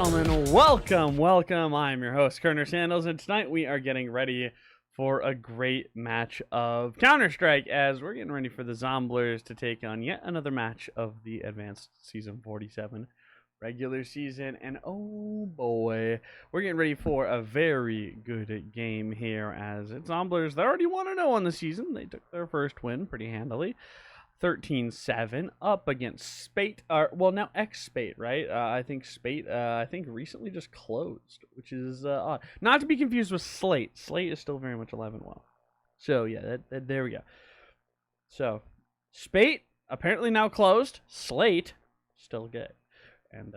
gentlemen, welcome. I'm your host, CernerSandals, and tonight we are getting ready for a great match of Counter-Strike as we're getting ready for the Zomblers to take on yet another match of the Advanced Season 47 regular season. And oh boy, we're getting ready for a very good game here as it's Zomblers. They already 1-0 on the season. They took their first win pretty handily. 13-7 up against Spate, well now X-Spate, right? I think Spate, recently just closed, which is odd. Not to be confused with Slate. Slate is still very much alive and well. So yeah, there we go. So Spate apparently now closed. Slate still good, and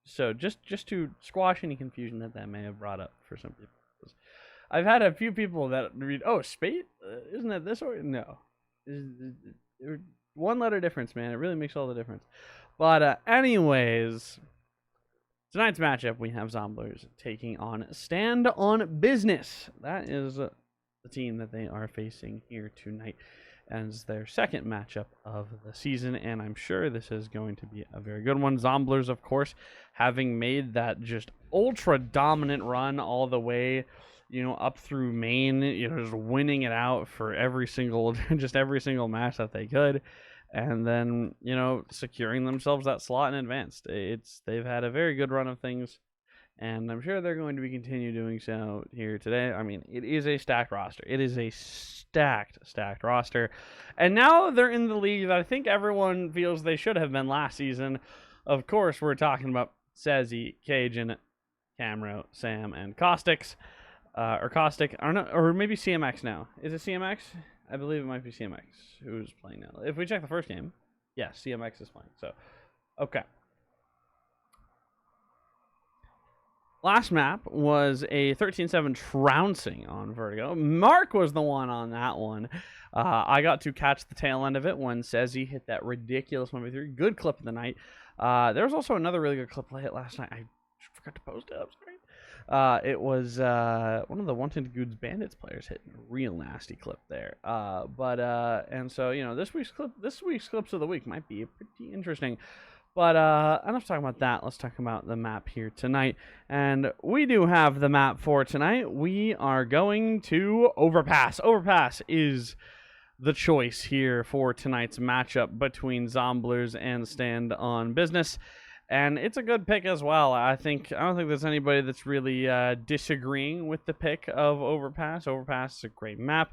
so just to squash any confusion that may have brought up for some people, I've had a few people that read, "Oh, Spate, isn't that this or no?" One letter difference, man. It really makes all the difference. But anyways, tonight's matchup, we have Zomblers taking on StandOnBusiness. That is the team that they are facing here tonight as their second matchup of the season, and I'm sure this is going to be a very good one. Zomblers, of course, having made that just ultra dominant run all the way, up through main, just winning it out for every single match that they could, and then, securing themselves that slot in advanced. They've had a very good run of things, and I'm sure they're going to continue doing so here today. I mean, it is a stacked roster. It is a stacked roster, and now they're in the league that I think everyone feels they should have been last season. Of course, we're talking about Sezzy, Cajun, Camro, Sam, and Caustics. Or Caustic, I don't know, or maybe CMX now. Is it CMX? I believe it might be CMX who's playing now. If we check the first game, yes, CMX is playing. So, okay. Last map was a 13-7 trouncing on Vertigo. Mark was the one on that one. I got to catch the tail end of it when Sezzy hit that ridiculous 1v3. Good clip of the night. There was also another really good clip I hit last night. I forgot to post it. I'm sorry. It was one of the Wanted Goods Bandits players hitting a real nasty clip there. And so this week's clips of the week might be pretty interesting. But enough talking about that. Let's talk about the map here tonight. And we do have the map for tonight. We are going to Overpass. Overpass is the choice here for tonight's matchup between Zomblers and StandOnBusiness. And it's a good pick as well. I don't think there's anybody that's really disagreeing with the pick of Overpass. Overpass is a great map.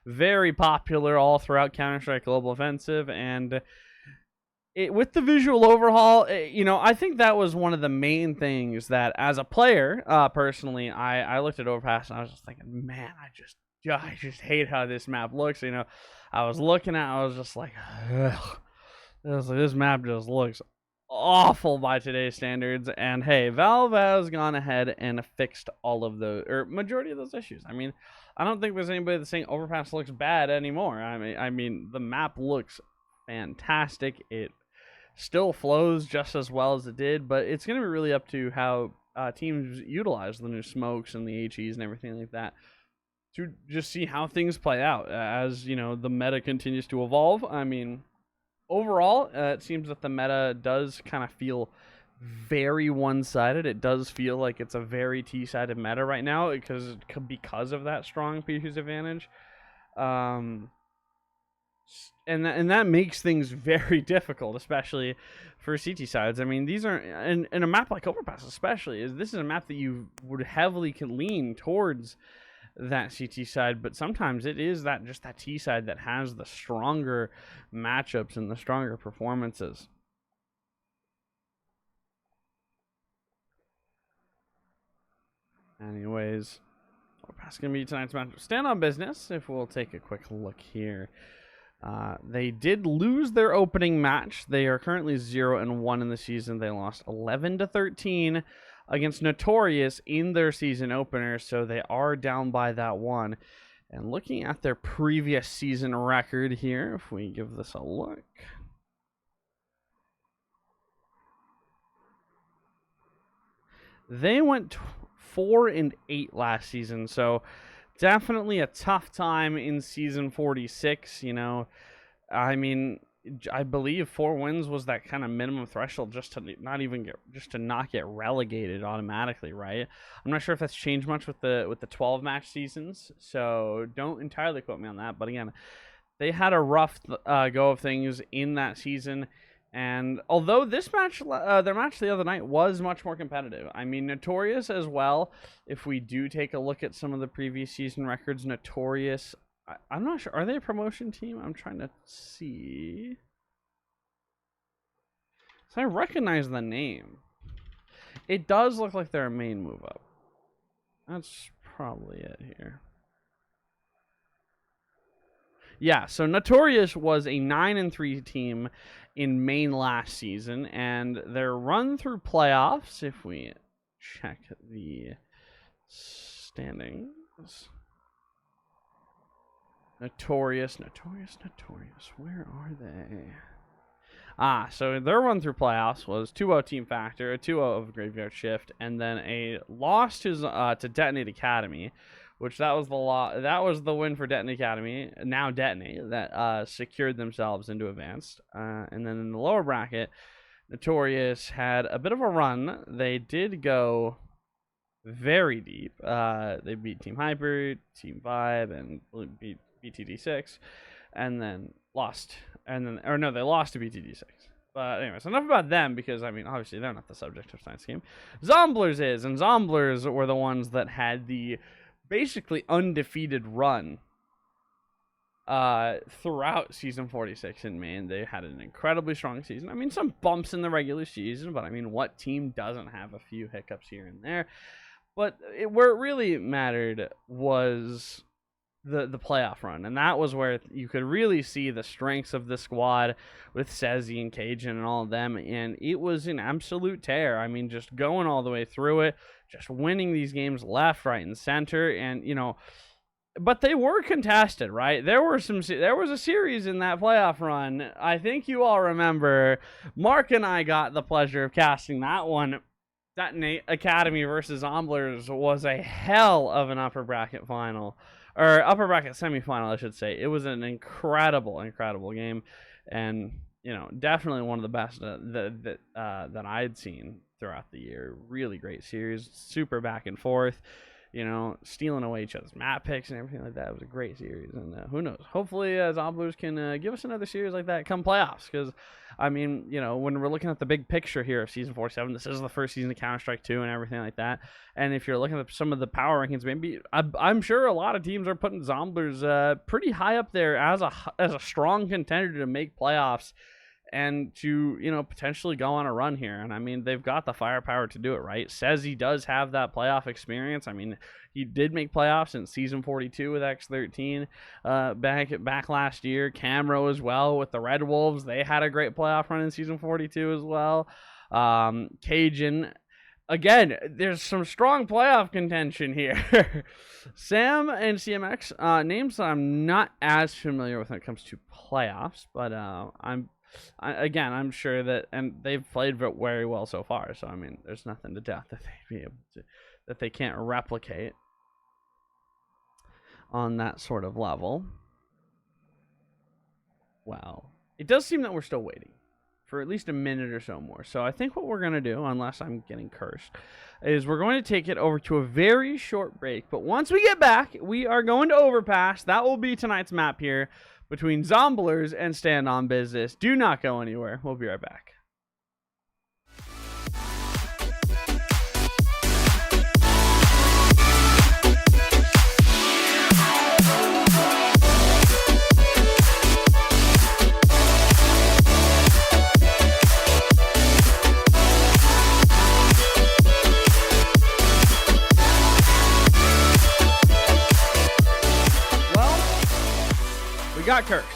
Very popular all throughout Counter-Strike Global Offensive. And with the visual overhaul, I think that was one of the main things that, as a player, personally, I looked at Overpass and I was just thinking, man, I just hate how this map looks. I was looking at it, I was just like, ugh. This map just looks awful by today's standards, and hey, Valve has gone ahead and fixed all of those, or majority of those issues. I mean, I don't think there's anybody that's saying Overpass looks bad anymore. I mean, the map looks fantastic. It still flows just as well as it did, but it's going to be really up to how teams utilize the new smokes and the HEs and everything like that to just see how things play out as, the meta continues to evolve. I mean, overall, it seems that the meta does kind of feel very one-sided. It does feel like it's a very T-sided meta right now because of that strong Pichu's advantage. And that makes things very difficult, especially for CT sides. I mean, these are in a map like Overpass, especially, this is a map that you would heavily lean towards that CT side, but sometimes it is just that T side that has the stronger matchups and the stronger performances. Anyways, Overpass gonna be tonight's match. StandOnBusiness, if we'll take a quick look here. They did lose their opening match. They are currently 0-1 in the season. They lost 11-13 against Notorious in their season opener, so they are down by that one. And looking at their previous season record here, if we give this a look, they went 4-8 last season, so definitely a tough time in season 46. I mean, I believe 4 wins was that kind of minimum threshold just to not get relegated automatically, right? I'm not sure if that's changed much with the 12 match seasons, so don't entirely quote me on that. But again, they had a rough go of things in that season. And although this match, their match the other night was much more competitive. I mean, Notorious as well. If we do take a look at some of the previous season records, Notorious, I'm not sure. Are they a promotion team? I'm trying to see. So I recognize the name. It does look like they're a main move up. That's probably it here. Yeah, so Notorious was a 9-3 team in main last season, and their run through playoffs, if we check the standings. Notorious. Where are they? So their run through playoffs was 2-0 Team Factor, a 2-0 of Graveyard Shift, and then a loss to Detonate Academy, which that was the win for Detonate Academy, now Detonate, that secured themselves into Advanced. And then in the lower bracket, Notorious had a bit of a run. They did go very deep. They beat Team Hyper, Team Vibe, and beat BTD6, and then lost. They lost to BTD6. But anyways, enough about them, because, I mean, obviously they're not the subject of tonight's game. Zomblers is, and Zomblers were the ones that had the basically undefeated run throughout Season 46 in Maine. They had an incredibly strong season. I mean, some bumps in the regular season, but, I mean, what team doesn't have a few hiccups here and there? But where it really mattered was the playoff run, and that was where you could really see the strengths of the squad with Sezzy and Cajun and all of them, and it was an absolute tear. I mean, just going all the way through it, just winning these games left, right, and center, and, you know, but they were contested, right? There was a series in that playoff run. I think you all remember. Mark and I got the pleasure of casting that one. Detonate Academy versus Zomblers was a hell of an upper bracket final. Or upper bracket semifinal, I should say. It was an incredible game, and, you know, definitely one of the best that I'd seen throughout the year. Really great series, super back and forth, you know, stealing away each other's map picks and everything like that. It was a great series, and who knows? Hopefully, Zomblers can give us another series like that come playoffs, because, I mean, you know, when we're looking at the big picture here of Season 47, this is the first season of Counter-Strike 2 and everything like that. And if you're looking at some of the power rankings, maybe I'm sure a lot of teams are putting Zomblers pretty high up there as a strong contender to make playoffs and to, you know, potentially go on a run here. And I mean, they've got the firepower to do it, right? Says he does have that playoff experience. I mean, he did make playoffs in Season 42 with X13 back last year. Camro as well with the Red Wolves. They had a great playoff run in Season 42 as well. Cajun. Again, there's some strong playoff contention here. Sam and CMX, names that I'm not as familiar with when it comes to playoffs, but I'm sure that, and they've played very well so far. So I mean, there's nothing to doubt that they can't replicate on that sort of level. Well, it does seem that we're still waiting for at least a minute or so more. So I think what we're going to do, unless I'm getting cursed, is we're going to take it over to a very short break. But once we get back, we are going to Overpass. That will be tonight's map here between Zomblers and StandOnBusiness. Do not go anywhere. We'll be right back. Got cursed.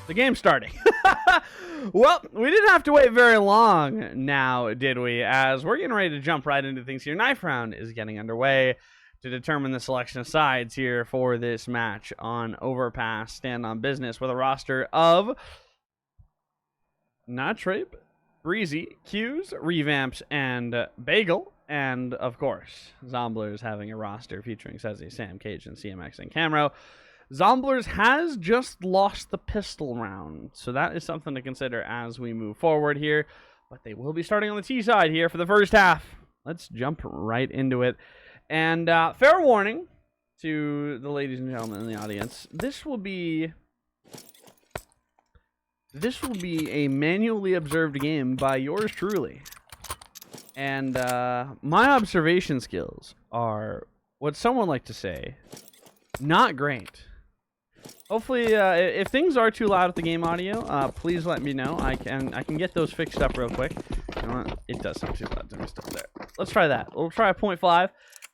The game's starting. Well, we didn't have to wait very long now, did we? As we're getting ready to jump right into things here. Knife round is getting underway to determine the selection of sides here for this match on Overpass StandOnBusiness with a roster of Natrape, Breezy, Q's, Revamps, and Bagel. And, of course, Zomblers having a roster featuring Sezzy, Sam, Cajun, CMX, and Camro. Zomblers has just lost the pistol round, so that is something to consider as we move forward here. But they will be starting on the T side here for the first half. Let's jump right into it. And fair warning to the ladies and gentlemen in the audience, this will be a manually observed game by yours truly. And my observation skills are, what someone like to say, not great. Hopefully, if things are too loud at the game audio, please let me know. I can get those fixed up real quick. You know what? It does sound too loud to me still there. Let's try that. We'll try a 0.5.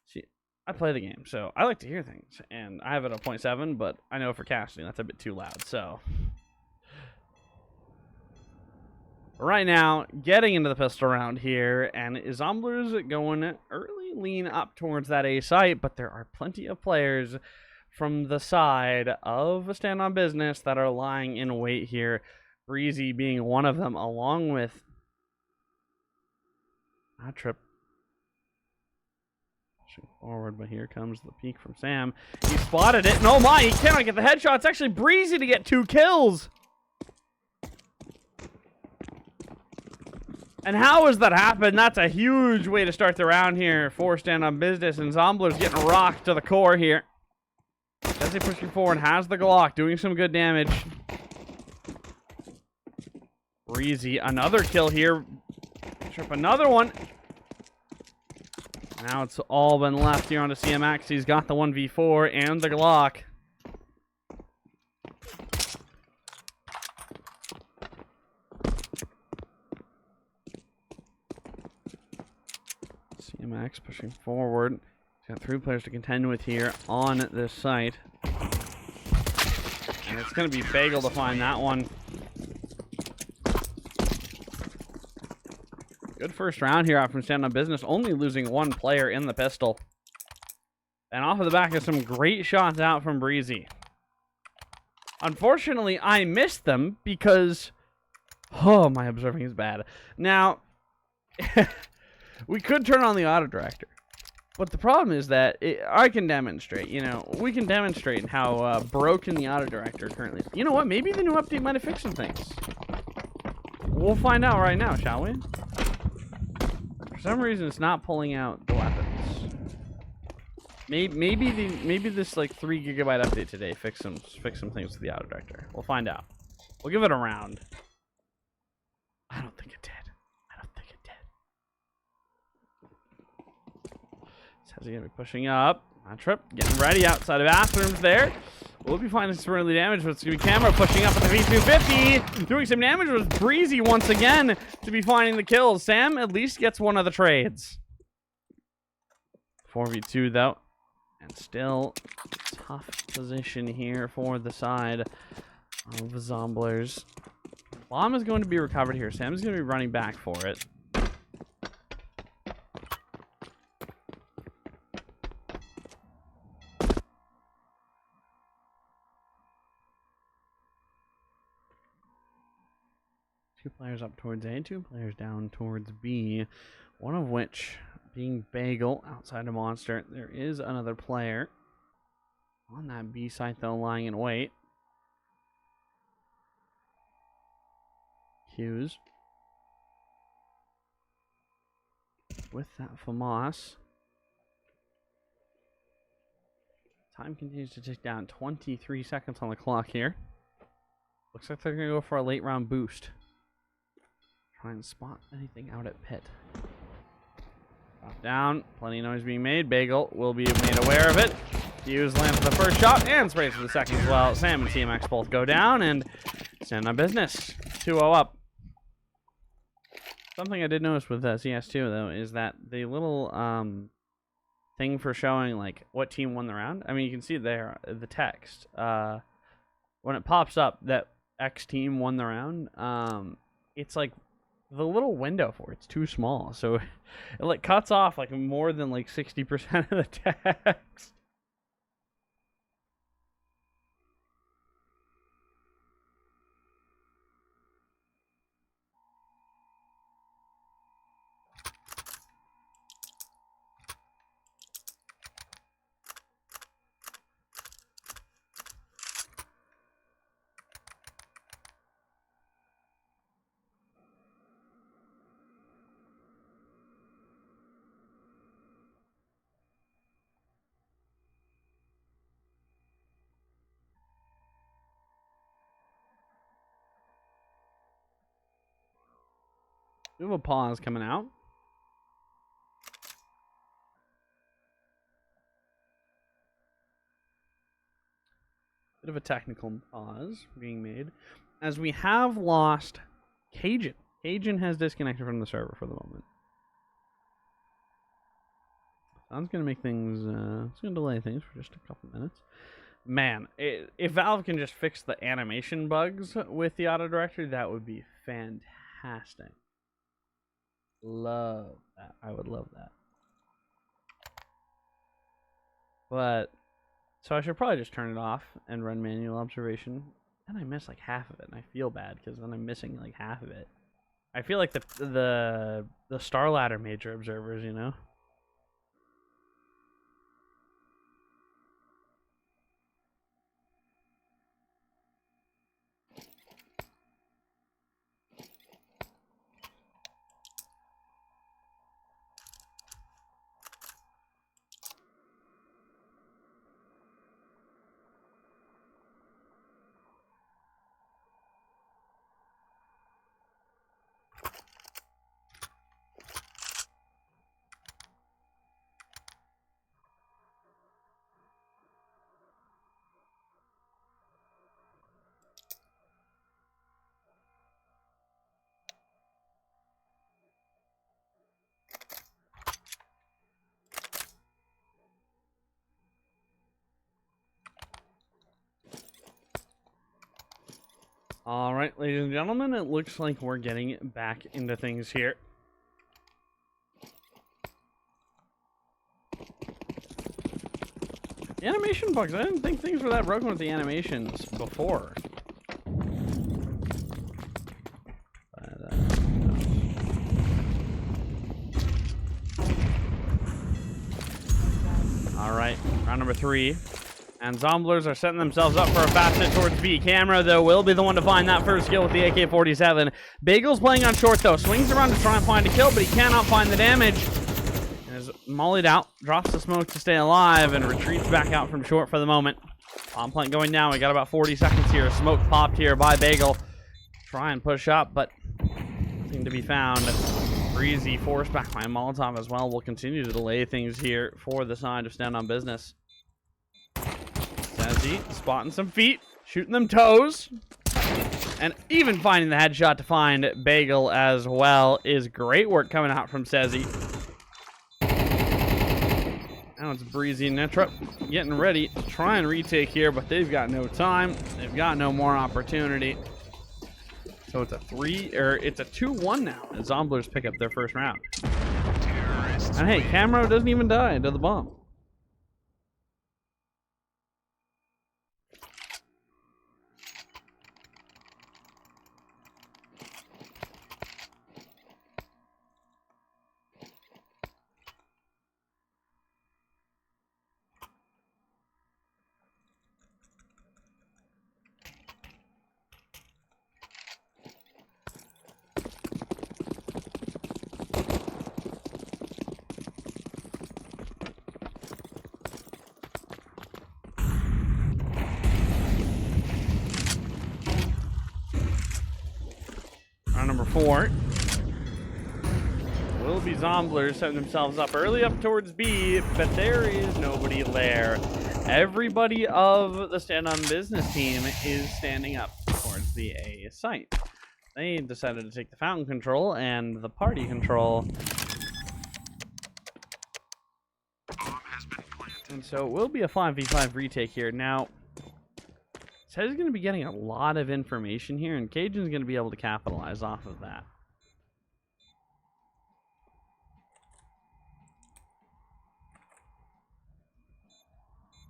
See, I play the game, so I like to hear things, and I have it at 0.7, but I know for casting that's a bit too loud. So right now, getting into the pistol round here, and Zomblers going early lean up towards that A site, but there are plenty of players from the side of StandOnBusiness that are lying in wait here. Breezy being one of them, along with Trip. Pushing forward, but here comes the peek from Sam. He spotted it, and oh my, he cannot get the headshot. It's actually Breezy to get 2 kills. And how has that happened? That's a huge way to start the round here for StandOnBusiness, and Zomblers getting rocked to the core here. As he pushing forward, has the Glock, doing some good damage. Breezy, another kill here. Trip, another one. Now it's all been left here onto CMX. He's got the 1v4 and the Glock. CMX pushing forward. He's got 3 players to contend with here on this site. And it's going to be Bagel to find that one. Good first round here out from StandOnBusiness, only losing 1 player in the pistol. And off of the back of some great shots out from Breezy. Unfortunately, I missed them because... oh, my observing is bad. Now, we could turn on the auto director. But the problem is that I can demonstrate, you know, we can demonstrate how broken the auto director currently is. You know what? Maybe the new update might have fixed some things. We'll find out right now, shall we? For some reason, it's not pulling out the weapons. Maybe this like 3 GB update today fix some things with the auto director. We'll find out. We'll give it a round. I don't think it did. Says he's gonna be pushing up. Trip, getting ready outside of bathrooms there. We'll be finding some early damage, but it's gonna be Camera pushing up with the V250. Doing some damage with Breezy once again to be finding the kills. Sam at least gets one of the trades. 4v2 though. And still tough position here for the side of the Zomblers. Bomb is going to be recovered here. Sam's going to be running back for it. Two players up towards A, 2 players down towards B. One of which being Bagel outside of Monster. There is another player on that B site though, lying in wait. Hughes with that FAMAS. Time continues to tick down. 23 seconds on the clock here. Looks like they're going to go for a late round boost. Try and spot anything out at pit. Drop down. Plenty of noise being made. Bagel will be made aware of it. Hughes lands the first shot and sprays for the second as well. Sam and TMX both go down and StandOnBusiness 2-0 up. Something I did notice with CS2 though is that the little thing for showing like what team won the round. I mean, you can see there the text when it pops up that X team won the round. It's like the little window for it's too small, so it like cuts off like more than like 60% of the text. We have a pause coming out. Bit of a technical pause being made, as we have lost Cajun. Cajun has disconnected from the server for the moment. That's going to make things, it's going to delay things for just a couple minutes. Man, if Valve can just fix the animation bugs with the auto directory, that would be fantastic. Love that. I would love that. But, so I should probably just turn it off and run manual observation. And I miss like half of it, and I feel bad because then I'm missing like half of it. I feel like the Star Ladder major observers, you know? All right, ladies and gentlemen, it looks like we're getting back into things here. The animation bugs, I didn't think things were that broken with the animations before. But, all right, round number 3. And Zomblers are setting themselves up for a fast hit towards B. Camera, though, will be the one to find that first kill with the AK-47. Bagel's playing on short, though. Swings around to try and find a kill, but he cannot find the damage. And is mollied out, drops the smoke to stay alive, and retreats back out from short for the moment. Bomb plant going down. We got about 40 seconds here. Smoke popped here by Bagel. Try and push up, but nothing to be found. Breezy forced back by Molotov as well. Will continue to delay things here for the side of Stand On Business. Sezzy spotting some feet, shooting them toes, and even finding the headshot to find Bagel as well is great work coming out from Sezzy. Now it's Breezy and Nitra getting ready to try and retake here, but they've got no time. They've got no more opportunity. So it's a 2-1 now as Zomblers pick up their first round. And hey, Camero doesn't even die to the bomb. Number 4 will be Zomblers setting themselves up early up towards B, but there is nobody there. Everybody of the Stand On Business team is standing up towards the A site. They decided to take the fountain control and the party control. And so it will be a 5v5 retake here. Now, Sezzy's going to be getting a lot of information here, and Cajun's going to be able to capitalize off of that.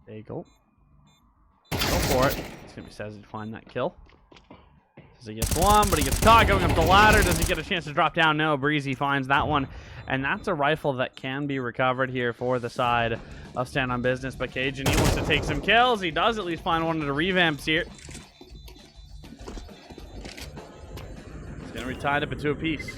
Bagel. Go for it. It's going to be Sezzy to find that kill. Sezzy gets one, but he gets caught going up the ladder. Does he get a chance to drop down? No. Breezy finds that one. And that's a rifle that can be recovered here for the side of Stand On Business. But Cajun, he wants to take some kills. He does at least find one of the revamps here. It's going to be tied up into a piece.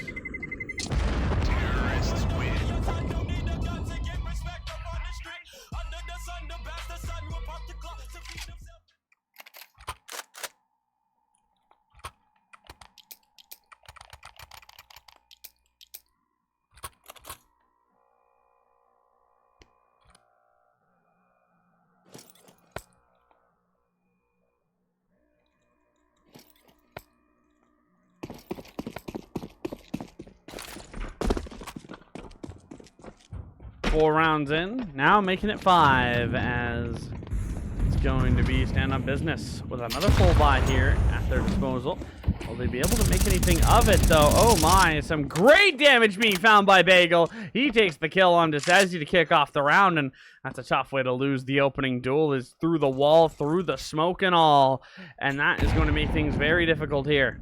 4 rounds in, now making it 5 as it's going to be Stand on Business with another full buy here at their disposal. Will they be able to make anything of it, though? Oh my, some great damage being found by Bagel. He takes the kill on Desezi to kick off the round, and that's a tough way to lose the opening duel, is through the wall, through the smoke and all, and that is going to make things very difficult here.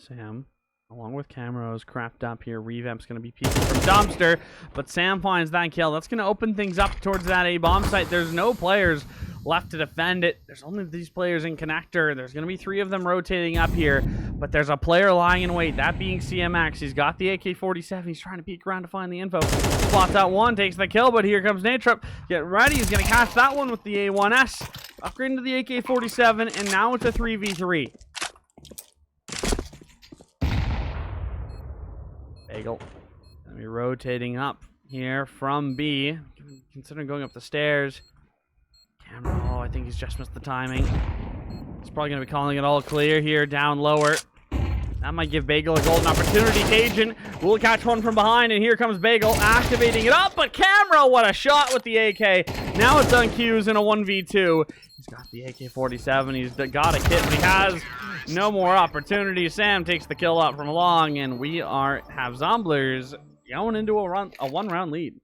Sam, along with Camro's crapped up here. Revamp's going to be peeking from Dumpster, but Sam finds that kill. That's going to open things up towards that A-bomb site. There's no players left to defend it. There's only these players in connector. There's going to be 3 of them rotating up here, but there's a player lying in wait, that being CMX. He's got the AK-47. He's trying to peek around to find the info. Spots out one, takes the kill, but here comes Natrip. Get ready. He's going to catch that one with the A1S. Upgrading to the AK-47, and now it's a 3v3. Bagel gonna be rotating up here from B, considering going up the stairs. Camera, oh, I think he's just missed the timing. He's probably gonna be calling it all clear here, down lower. That might give Bagel a golden opportunity. Cajun will catch one from behind, and here comes Bagel activating it up, but Camera, what a shot with the AK. Now it's on Q's in a 1v2. He's got the AK-47, he's got a kit, but he has no more opportunities. Sam takes the kill out from long, and we have Zomblers going into a 1-round lead.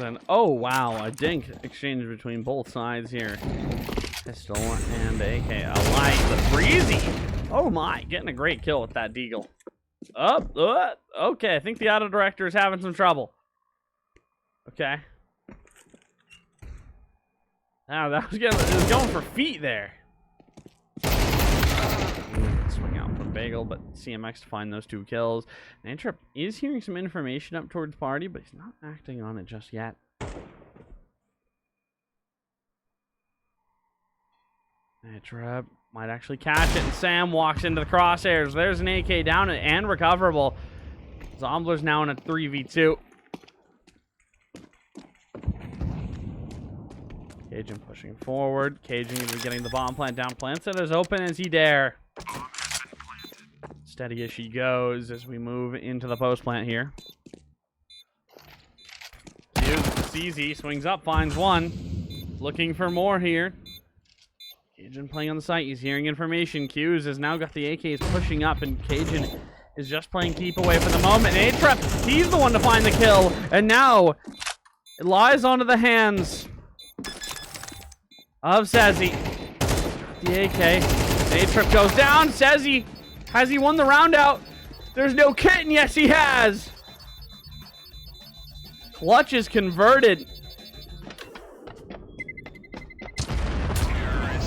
And oh wow, a dink exchange between both sides here. Pistol and AK. I like the breezy. Oh my, getting a great kill with that deagle. Okay, I think the auto director is having some trouble. Okay. Now that was going for feet there. Swing out from Bagel, but CMX to find those 2 kills. Natrip is hearing some information up towards party, but he's not acting on it just yet. Natrip might actually catch it, and Sam walks into the crosshairs. There's an AK down and recoverable. Zomblers now in a 3v2. Cajun pushing forward. Cajun going to be getting the bomb plant down. Plants it as open as he dare. Steady as she goes as we move into the post plant here. CZ swings up, finds one. Looking for more here. Cajun playing on the site. He's hearing information. Q's has now got the AKs pushing up, and Cajun is just playing keep away for the moment. Natrip, he's the one to find the kill, and now it lies onto the hands of Sezzy. The AK. Natrip goes down. Sezzy, has he won the round out? There's no kit, and yes, he has. Clutch is converted.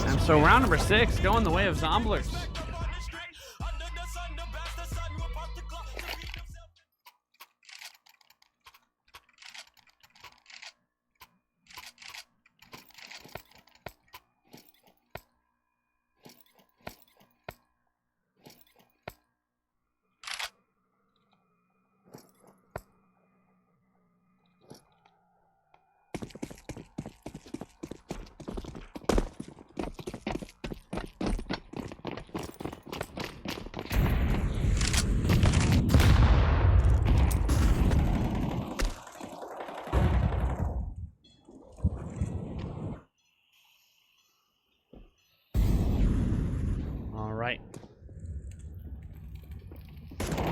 And so round number 6 going the way of Zomblers.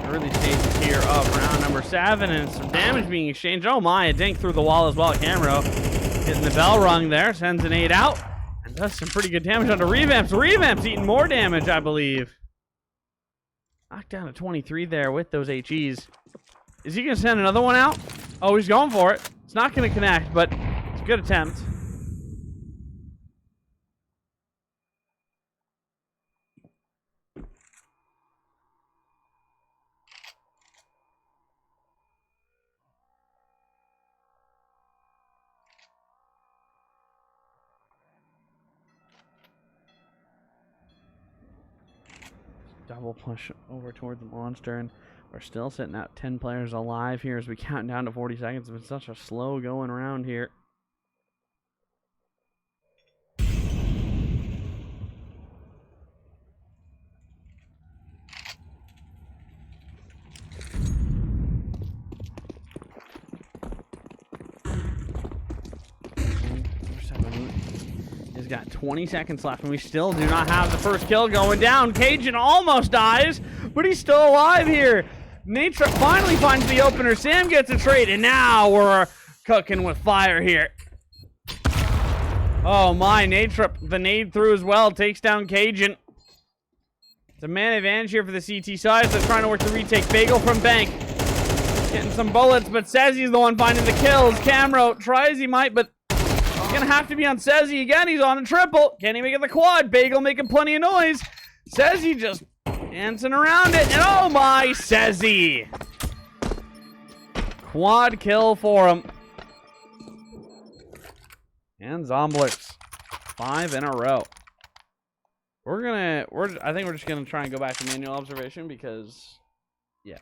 Early stages here of round number 7, and some damage being exchanged. Oh my, a dink through the wall as well. Camro getting the bell rung there, sends an 8 out, and does some pretty good damage onto Revamps. Revamps eating more damage, I believe. Knocked down to 23 there with those HEs. Is he going to send another one out? Oh, he's going for it. It's not going to connect, but it's a good attempt. Double push over toward the monster, and we're still sitting at 10 players alive here as we count down to 40 seconds. It's been such a slow going around here. He's got 20 seconds left, and we still do not have the first kill going down. Cajun almost dies, but he's still alive here. Nature finally finds the opener. Sam gets a trade, and now we're cooking with fire here. Oh my, Natrip, the nade through as well, takes down Cajun. It's a man advantage here for the CT side, so trying to work the retake. Bagel from Bank. Getting some bullets, but Sezzy's the one finding the kills. Camro tries, he might, but he's gonna have to be on Sezzy again. He's on a triple. Can't even get the quad. Bagel making plenty of noise. Sezzy just dancing around it, and oh my, Sezzy. Quad kill for him. And Zomblers. 5 in a row. I think we're just gonna try and go back to manual observation because, yes.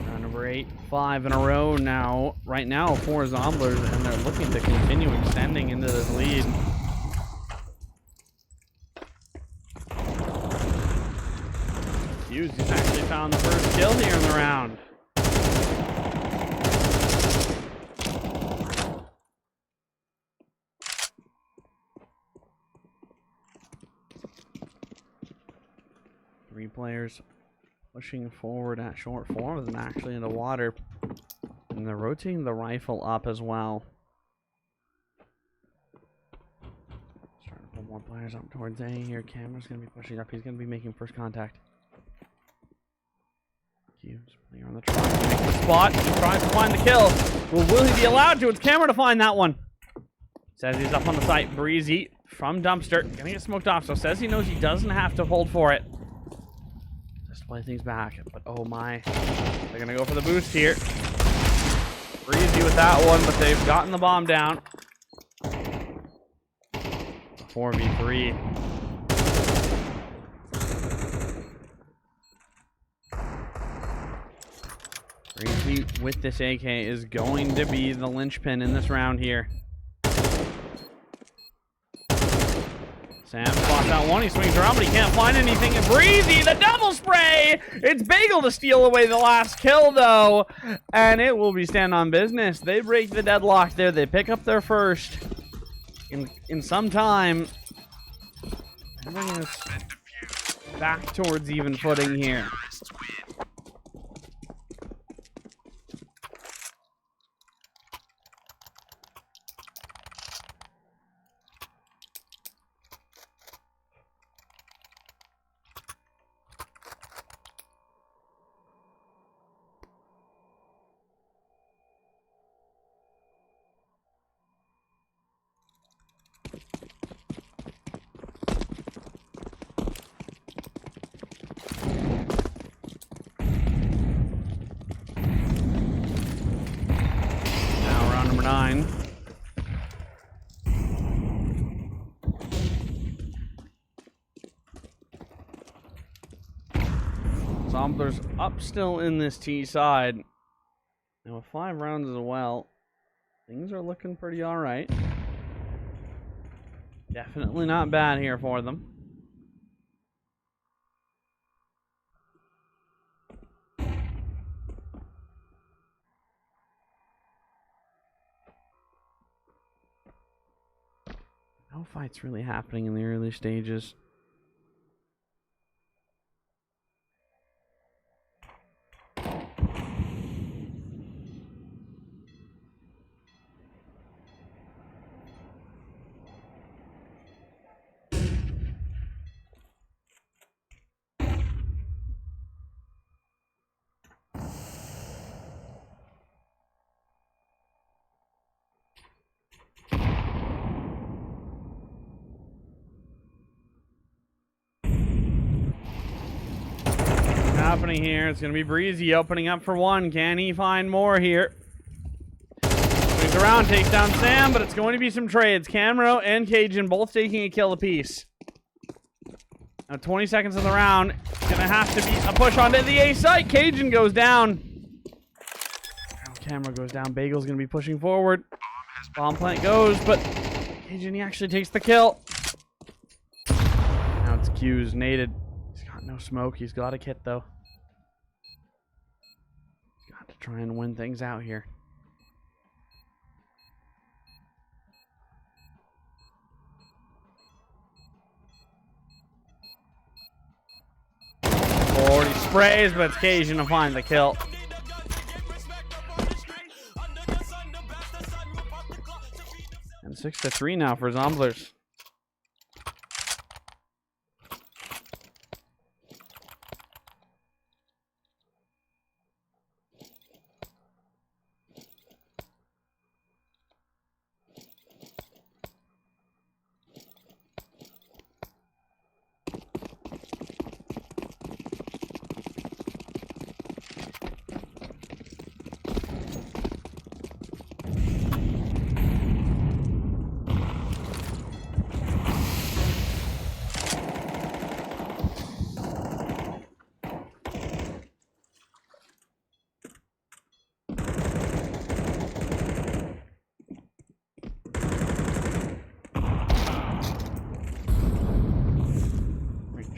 Round number 8, 5 in a row now. Right now, 4 Zomblers, and they're looking to continue extending into this lead. Hughes has actually found the first kill here in the round. Three players pushing forward at short, 4 of them actually into water. And they're rotating the rifle up as well. Starting to pull more players up towards A here. Camera's going to be pushing up. He's going to be making first contact. Hughes, player on the truck. Makes the spot. He tries to find the kill. Well, will he be allowed to? It's Camera to find that one. Says he's up on the site. Breezy from Dumpster. Gonna get smoked off. So says he knows he doesn't have to hold for it. Just play things back. But oh my. They're gonna go for the boost here. Breezy with that one, but they've gotten the bomb down. 4v3. Breezy with this AK is going to be the linchpin in this round here. Sam spots out one, he swings around, but he can't find anything. And Breezy, the double spray! It's Bagel to steal away the last kill, though. And it will be StandOnBusiness. They break the deadlock there. They pick up their first in some time. And bringing us back towards even footing here. Zomblers up still in this T side. And with 5 rounds as well, things are looking pretty alright. Definitely not bad here for them. No fights really happening in the early stages. Happening here. It's going to be Breezy opening up for one. Can he find more here? Swings around, takes down Sam, but it's going to be some trades. Camero and Cajun both taking a kill apiece. Now 20 seconds in the round. Going to have to be a push onto the A site. Cajun goes down. Camera goes down. Bagel's going to be pushing forward. Bomb plant goes, but Cajun, he actually takes the kill. Now it's Q's naded. He's got no smoke. He's got a kit, though. He's got to try and win things out here. He sprays, but it's Cajun to find the kill. And 6-3 now for Zomblers.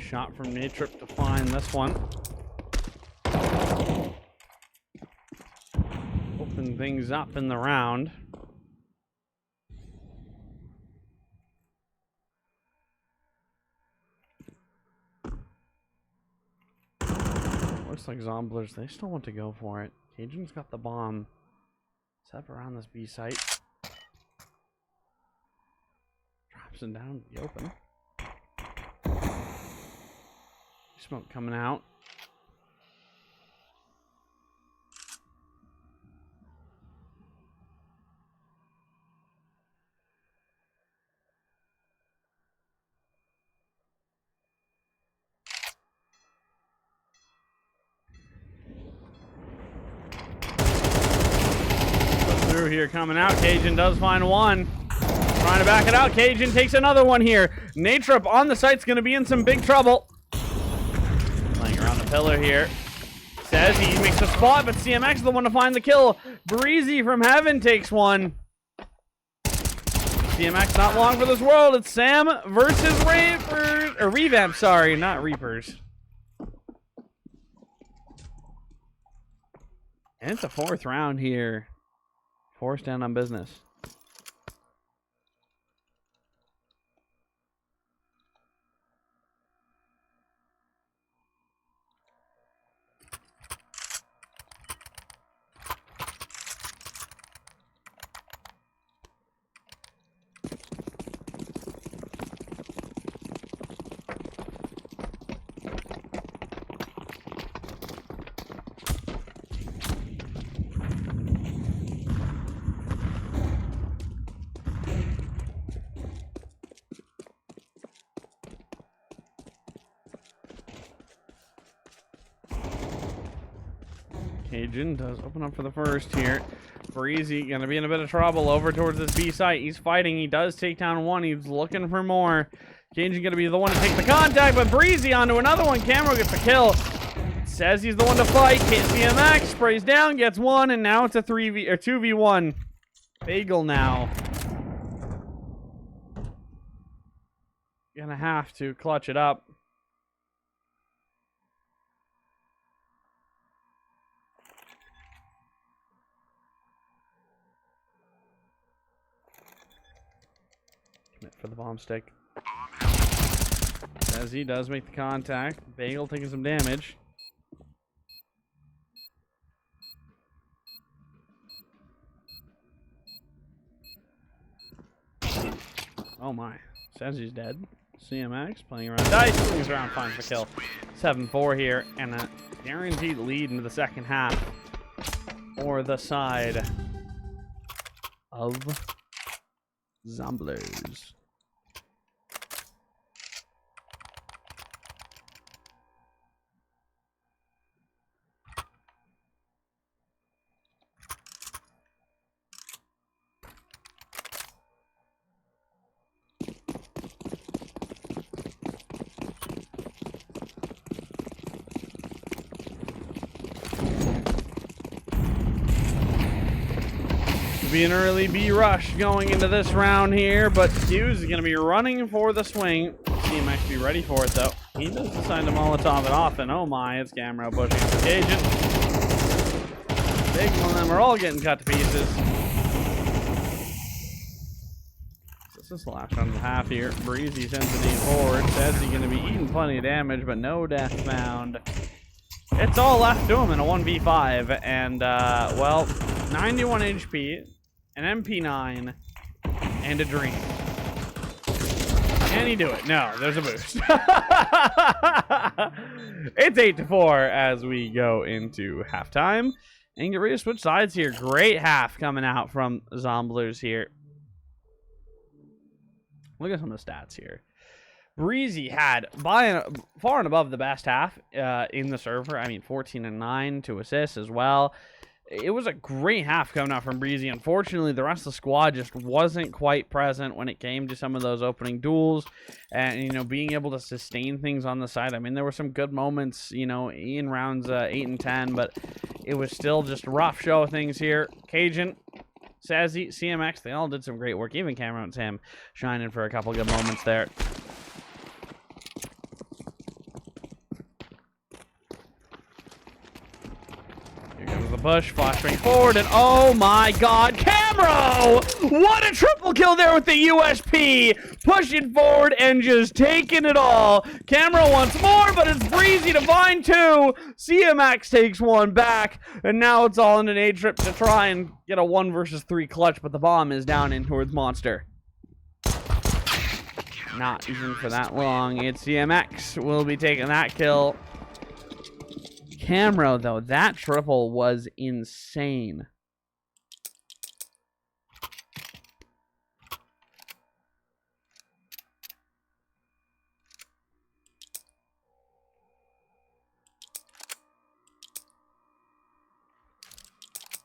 Shot from Natrip to find this one. Open things up in the round. Looks like Zomblers, they still want to go for it. Cajun's got the bomb. Set up around this B site. Drops it down the open. Smoke coming out. Through here coming out. Cajun does find one. Trying to back it out. Cajun takes another one here. Natrip on the site's going to be in some big trouble. Playing around the pillar here. Says he makes a spot, but CMX is the one to find the kill. Breezy from Heaven takes one. CMX not long for this world. It's Sam versus Reapers. Or Revamp, sorry, not Reapers. And it's a fourth round here. For Stand on Business. Cajun does open up for the first here. Breezy gonna be in a bit of trouble over towards this B site. He's fighting. He does take down one. He's looking for more. Cajun gonna be the one to take the contact, but Breezy onto another one. Camero gets the kill. Says he's the one to fight. CMX sprays down, gets one, and now it's a 2v1. Bagel now. Gonna have to clutch it up. for the bomb stick. As he does make the contact. Bagel taking some damage. Oh my. Says he's dead. CMX playing around dice. Swings around, finds the kill. 7-4 here, and a guaranteed lead into the second half for the side of Zomblers. Be an early B rush going into this round here, but Hughes is going to be running for the swing. CMX be ready for it though. He does decide to Molotov it off, and oh my, it's Camro pushing for Cajun. Big one of them are all getting cut to pieces. This is the last round of the half here. Breezy sends the team forward. Says he's going to be eating plenty of damage, but no death found. It's all left to him in a 1v5, and well, 91 HP. An MP9, and a dream. Can he do it? No, there's a boost. It's 8-4 as we go into halftime. And get ready to switch sides here. Great half coming out from Zomblers here. Look at some of the stats here. Breezy had far and above the best half in the server. I mean, 14 and 9, 2 assists as well. It was a great half coming out from Breezy. Unfortunately, the rest of the squad just wasn't quite present when it came to some of those opening duels and, you know, being able to sustain things on the side. I mean, there were some good moments, you know, in rounds 8 and 10, but it was still just a rough show of things here. Cajun, Sazzy, CMX, they all did some great work. Even Cameron Sam shining for a couple good moments there. The push, flashing forward, and oh my god, Camro! What a triple kill there with the USP! Pushing forward and just taking it all. Camro wants more, but it's Breezy to find two. CMX takes one back, and now it's all in an A trip to try and get a 1 versus 3 clutch, but the bomb is down in towards Monster. Not even for that long. It's CMX will be taking that kill. Camro, though, that triple was insane.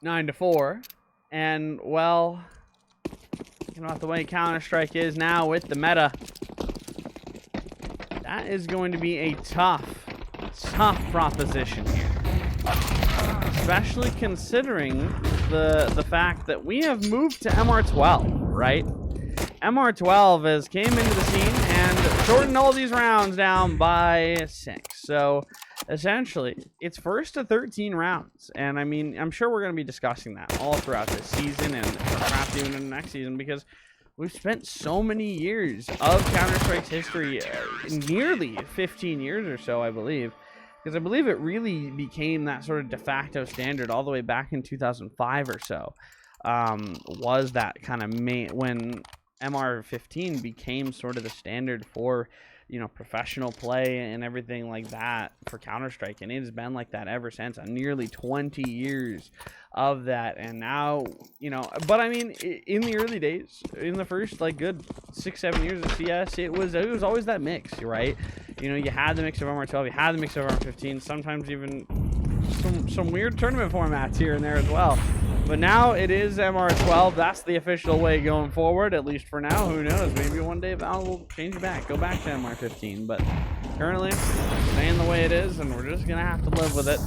Nine to 4, and well, you know, the way Counter-Strike is now with the meta, that is going to be a tough proposition here, especially considering the fact that we have moved to MR12, right? MR12 has came into the scene and shortened all these rounds down by 6. So essentially, it's first to 13 rounds, and I mean, I'm sure we're going to be discussing that all throughout this season and perhaps even in the next season, because we've spent so many years of Counter-Strike's history, nearly 15 years or so, I believe. Because I believe it really became that sort of de facto standard all the way back in 2005 or so. Was that kind of when MR15 became sort of the standard for, you know, professional play and everything like that for Counter-Strike. And it has been like that ever since. Nearly 20 years of that. And now, you know, but I mean, in the early days, in the first like good 6-7 years of CS, it was always that mix, right? You know, you had the mix of MR12, you had the mix of MR15, sometimes even some weird tournament formats here and there as well. But now it is MR12. That's the official way going forward, at least for now. Who knows? Maybe one day Valve will change it back, go back to MR15. But currently, staying the way it is, and we're just going to have to live with it.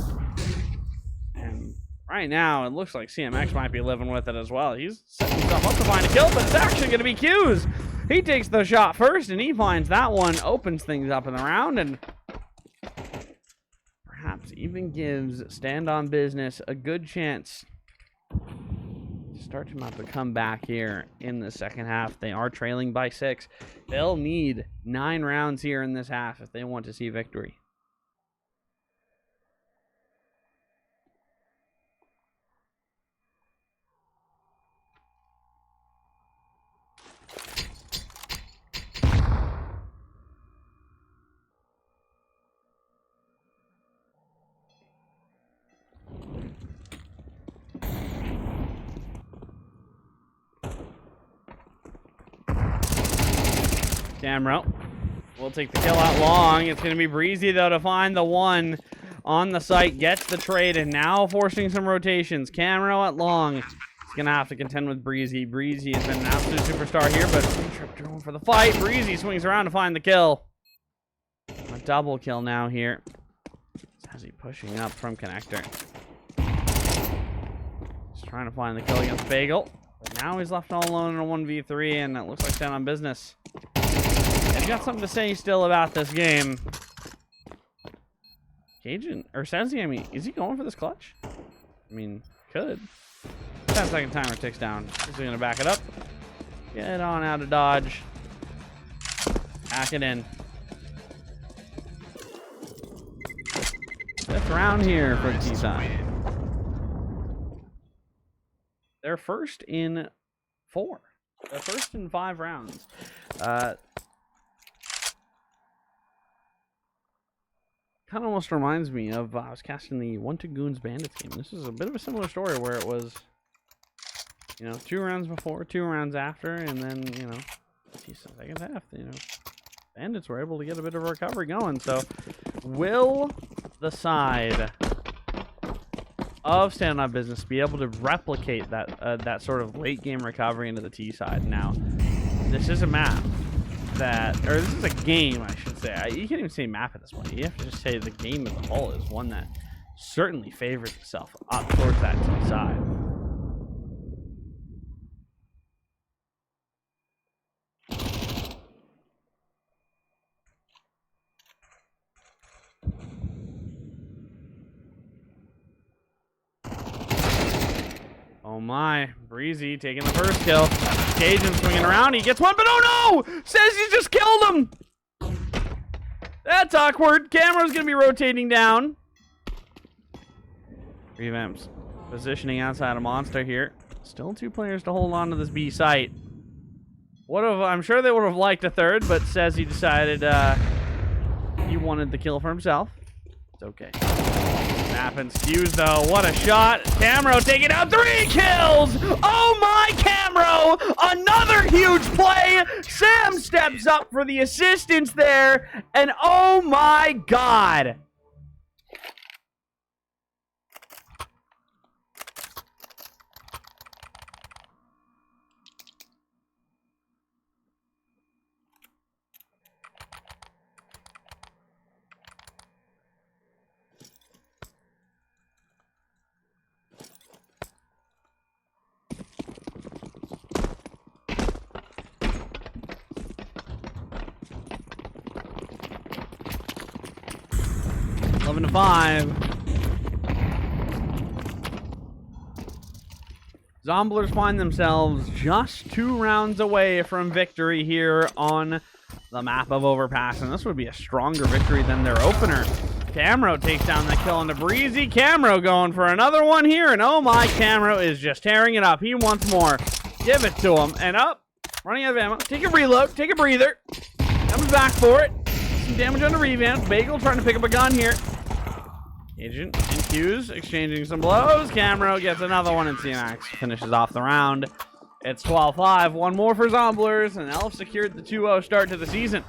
And right now, it looks like CMX might be living with it as well. He's setting himself up to find a kill, but it's actually going to be Q's. He takes the shot first, and he finds that one, opens things up in the round, and perhaps even gives StandOnBusiness a good chance to start to have to come back here in the second half. They are trailing by 6. They'll need 9 rounds here in this half if they want to see victory. Camro will take the kill out long. It's going to be Breezy, though, to find the one on the site. Gets the trade, and now forcing some rotations. Camro at long. He's going to have to contend with Breezy. Breezy has been an absolute superstar here, but Trip going for the fight. Breezy swings around to find the kill. A double kill now here. As he pushing up from connector. He's trying to find the kill against Bagel. But now he's left all alone in a 1v3, and it looks like StandOnBusiness. He's got something to say still about this game. Cajun, or Sensi, I mean, is he going for this clutch? I mean, could. 10-second timer ticks down. He's going to back it up. Get on out of dodge. Back it in. 5th round here for T-Side. They're first in 4. They're first in 5 rounds. Kind of almost reminds me of I was casting the 1-2 Goons Bandits game. This is a bit of a similar story where it was, you know, 2 rounds before, 2 rounds after, and then, you know, second half, you know, Bandits were able to get a bit of a recovery going. So, will the side of StandOnBusiness be able to replicate that that sort of late game recovery into the T side? Now, this is a map that, or this is a game, I should say. You can't even say map at this point. You have to just say the game as a whole is one that certainly favors itself up towards that T side. Oh my, Breezy taking the first kill. Cajun swinging around, he gets one, but oh no! Says he just killed him! That's awkward. Camera's gonna be rotating down. Revamps positioning outside a monster here. Still 2 players to hold on to this B site. I'm sure they would have liked a third, but says he decided he wanted the kill for himself. It's okay. Happens. Hughes, though. What a shot. Camro taking out 3 kills. Oh, my Camro. Another huge play. Sam steps up for the assistance there. And oh, my God. To 5. Zomblers find themselves just 2 rounds away from victory here on the map of Overpass, and this would be a stronger victory than their opener. Camro takes down the kill into Breezy. Camro going for another one here, and oh my, Camro is just tearing it up. He wants more. Give it to him, and up. Running out of ammo. Take a reload. Take a breather. Comes back for it. Some damage on the revamp. Bagel trying to pick up a gun here. Agent and Hughes exchanging some blows. Camro gets another one, and CNX finishes off the round. It's 12-5. One more for Zomblers, and Elf secured the 2-0 start to the season.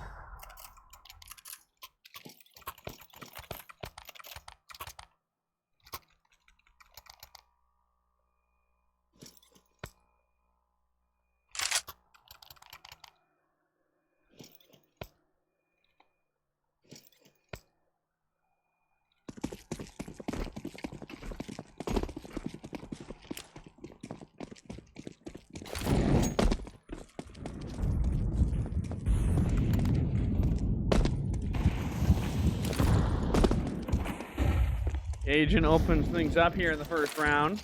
Agent opens things up here in the first round.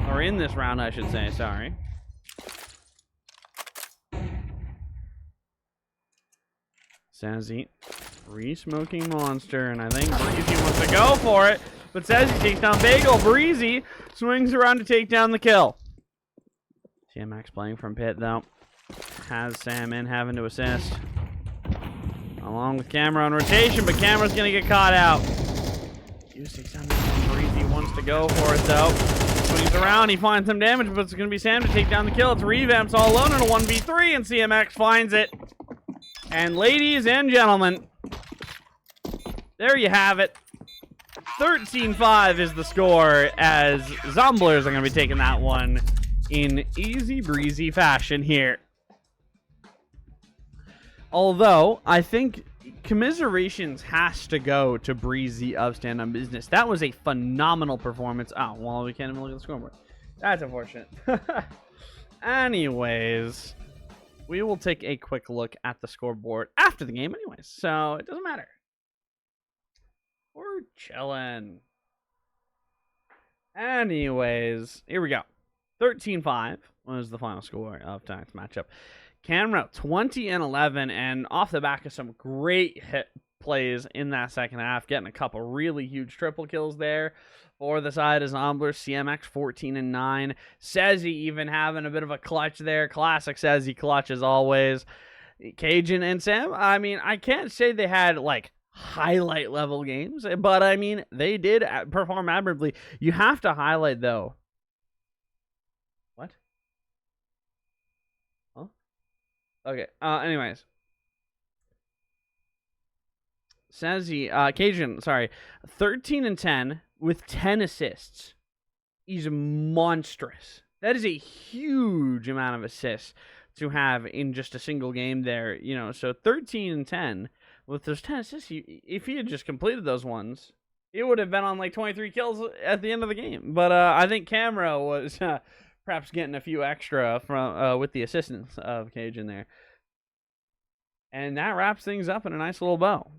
Or in this round, I should say, sorry. Sazzy, re-smoking monster, and I think Breezy wants to go for it, but Sazzy takes down Bagel. Breezy swings around to take down the kill. TMX playing from pit, though. Has Sam in having to assist. Along with Camera on rotation, but Camera's going to get caught out. Takes down Breezy wants to go for it, though. Swings around, he finds some damage, but it's going to be Sam to take down the kill. It's Revamps all alone in a 1v3, and CMX finds it. And ladies and gentlemen, there you have it. 13-5 is the score, as Zomblers are going to be taking that one in easy breezy fashion here. Although, I think commiserations has to go to Breezy of StandOnBusiness. That was a phenomenal performance. Oh, well, we can't even look at the scoreboard. That's unfortunate. Anyways, we will take a quick look at the scoreboard after the game anyways, so it doesn't matter. We're chilling. Anyways, here we go. 13-5 was the final score of tonight's matchup. Camera 20-11, and off the back of some great hit plays in that second half, getting a couple really huge triple kills there for the side of Zomblers. CMX 14-9. Sezzy even having a bit of a clutch there. Classic Sezzy clutch as always. Cajun and Sam, I mean, I can't say they had like highlight level games, but I mean, they did perform admirably. You have to highlight though. What? Huh? Okay. Anyways. Sezzy, Cajun, sorry, 13-10 with 10 assists. He's monstrous. That is a huge amount of assists to have in just a single game there, you know. So 13-10 with those 10 assists, if he had just completed those ones, it would have been on like 23 kills at the end of the game. But I think Camera was perhaps getting a few extra from with the assistance of Cajun there. And that wraps things up in a nice little bow.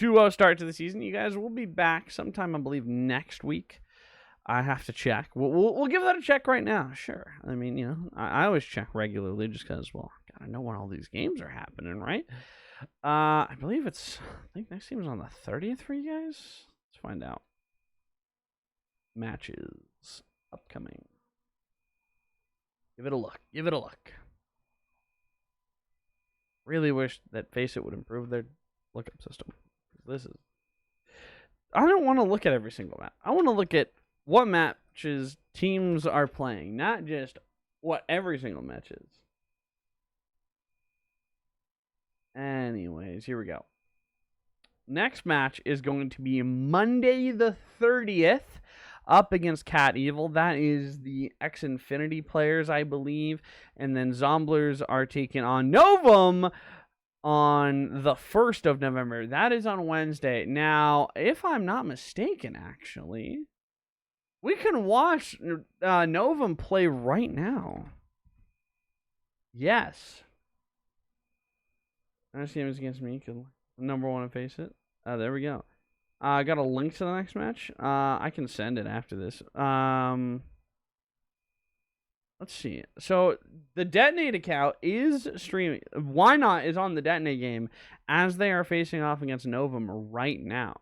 2-0 start to the season. You guys will be back sometime, I believe, next week. I have to check. We'll give that a check right now. Sure. I mean, you know, I always check regularly just because, well, I gotta know when all these games are happening, right? I believe it's, I think next game is on the 30th for you guys. Let's find out. Matches upcoming. Give it a look. Give it a look. Really wish that Faceit would improve their lookup system. This is, I don't want to look at every single map. I want to look at what matches teams are playing, not just what every single match is. Anyways, here we go. Next match is going to be Monday the 30th up against Cat Evil. That is the X-Infinity players, I believe. And then Zomblers are taking on Novum on the 1st of November. That is on Wednesday. Now, if I'm not mistaken, actually, we can watch Novum play right now. Yes. Next game is against me. Number one and Faceit. There we go. I got a link to the next match. I can send it after this. Let's see. So the Detonate account is streaming. Why Not is on the Detonate game as they are facing off against Novum right now.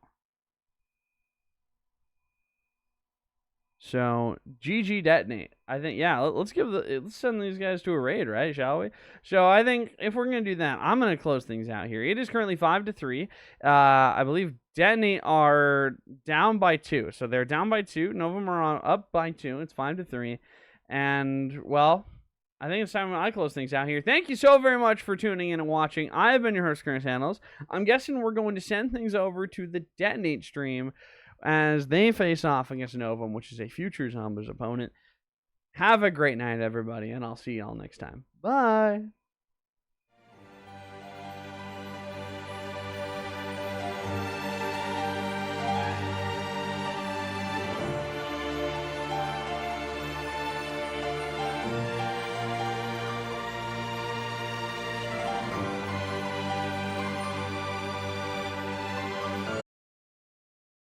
So GG Detonate. I think, yeah, let's send these guys to a raid, right? Shall we? So I think if we're gonna do that, I'm gonna close things out here. It is currently 5-3. I believe Detonate are down by 2. So they're down by 2. Novum are up by 2. It's 5-3. And, well, I think it's time I close things out here. Thank you so very much for tuning in and watching. I have been your host, CernerSandals. I'm guessing we're going to send things over to the Detonate stream as they face off against Novum, which is a future Zomblers opponent. Have a great night, everybody, and I'll see y'all next time. Bye!